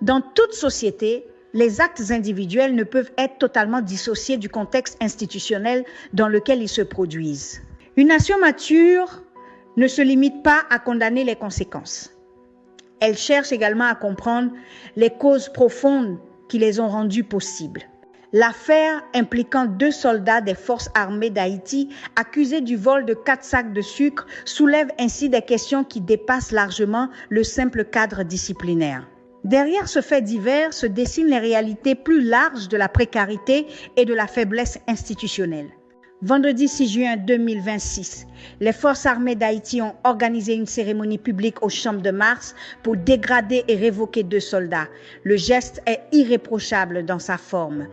Dans toute société, les actes individuels ne peuvent être totalement dissociés du contexte institutionnel dans lequel ils se produisent. Une nation mature ne se limite pas à condamner les conséquences. Elle cherche également à comprendre les causes profondes qui les ont rendues possibles. L'affaire impliquant 2 soldats des forces armées d'Haïti accusés du vol de 4 sacs de sucre soulève ainsi des questions qui dépassent largement le simple cadre disciplinaire. Derrière ce fait divers se dessinent les réalités plus larges de la précarité et de la faiblesse institutionnelle. Vendredi 6 juin 2026, les forces armées d'Haïti ont organisé une cérémonie publique au Champ de Mars pour dégrader et révoquer 2 soldats. Le geste est irréprochable dans sa forme.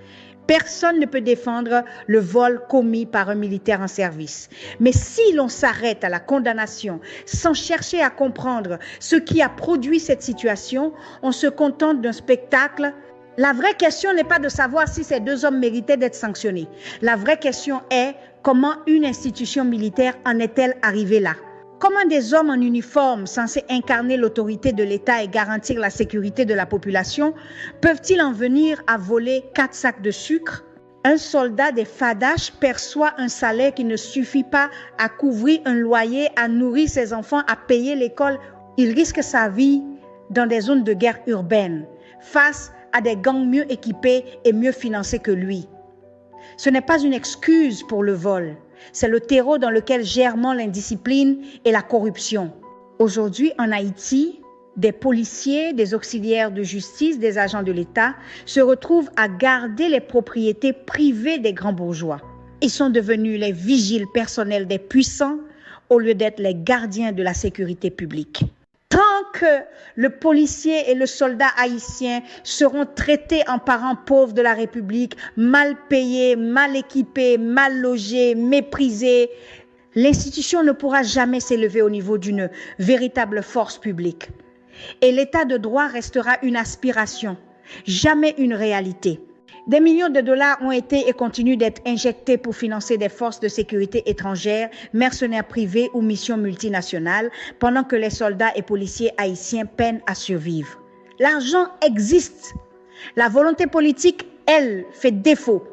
Personne ne peut défendre le vol commis par un militaire en service. Mais si l'on s'arrête à la condamnation sans chercher à comprendre ce qui a produit cette situation, on se contente d'un spectacle. La vraie question n'est pas de savoir si ces 2 hommes méritaient d'être sanctionnés. La vraie question est comment une institution militaire en est-elle arrivée là? Comment des hommes en uniforme censés incarner l'autorité de l'État et garantir la sécurité de la population peuvent-ils en venir à voler 4 sacs de sucre? Un soldat des FADH perçoit un salaire qui ne suffit pas à couvrir un loyer, à nourrir ses enfants, à payer l'école. Il risque sa vie dans des zones de guerre urbaine face à des gangs mieux équipés et mieux financés que lui. Ce n'est pas une excuse pour le vol, c'est le terreau dans lequel germent l'indiscipline et la corruption. Aujourd'hui, en Haïti, des policiers, des auxiliaires de justice, des agents de l'État se retrouvent à garder les propriétés privées des grands bourgeois. Ils sont devenus les vigiles personnels des puissants au lieu d'être les gardiens de la sécurité publique. Tant que le policier et le soldat haïtien seront traités en parents pauvres de la République, mal payés, mal équipés, mal logés, méprisés, l'institution ne pourra jamais s'élever au niveau d'une véritable force publique. Et l'état de droit restera une aspiration, jamais une réalité. Des millions de dollars ont été et continuent d'être injectés pour financer des forces de sécurité étrangères, mercenaires privés ou missions multinationales, pendant que les soldats et policiers haïtiens peinent à survivre. L'argent existe. La volonté politique, elle, fait défaut.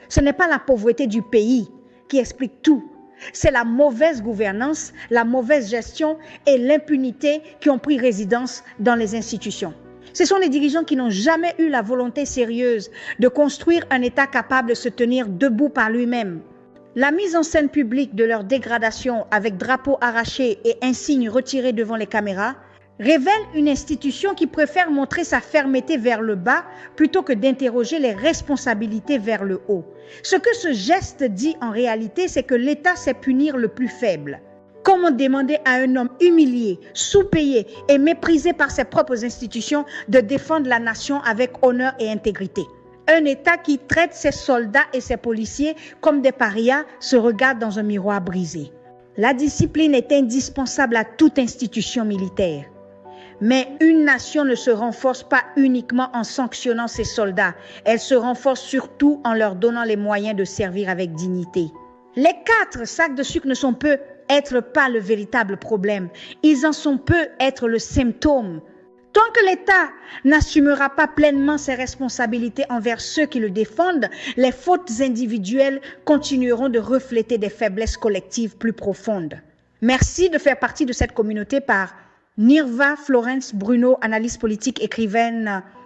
Ce n'est pas la pauvreté du pays qui explique tout. C'est la mauvaise gouvernance, la mauvaise gestion et l'impunité qui ont pris résidence dans les institutions. Ce sont les dirigeants qui n'ont jamais eu la volonté sérieuse de construire un État capable de se tenir debout par lui-même. La mise en scène publique de leur dégradation avec drapeaux arrachés et insignes retirés devant les caméras révèle une institution qui préfère montrer sa fermeté vers le bas plutôt que d'interroger les responsabilités vers le haut. Ce que ce geste dit en réalité, c'est que l'État sait punir le plus faible. Comment demander à un homme humilié, sous-payé et méprisé par ses propres institutions de défendre la nation avec honneur et intégrité? Un État qui traite ses soldats et ses policiers comme des parias se regarde dans un miroir brisé. La discipline est indispensable à toute institution militaire. Mais une nation ne se renforce pas uniquement en sanctionnant ses soldats. Elle se renforce surtout en leur donnant les moyens de servir avec dignité. Les 4 sacs de sucre ne sont peut-être pas le véritable problème. Ils en sont peut-être le symptôme. Tant que l'État n'assumera pas pleinement ses responsabilités envers ceux qui le défendent, les fautes individuelles continueront de refléter des faiblesses collectives plus profondes. Merci de faire partie de cette communauté par Nirva Florence Bruno, analyste politique, écrivaine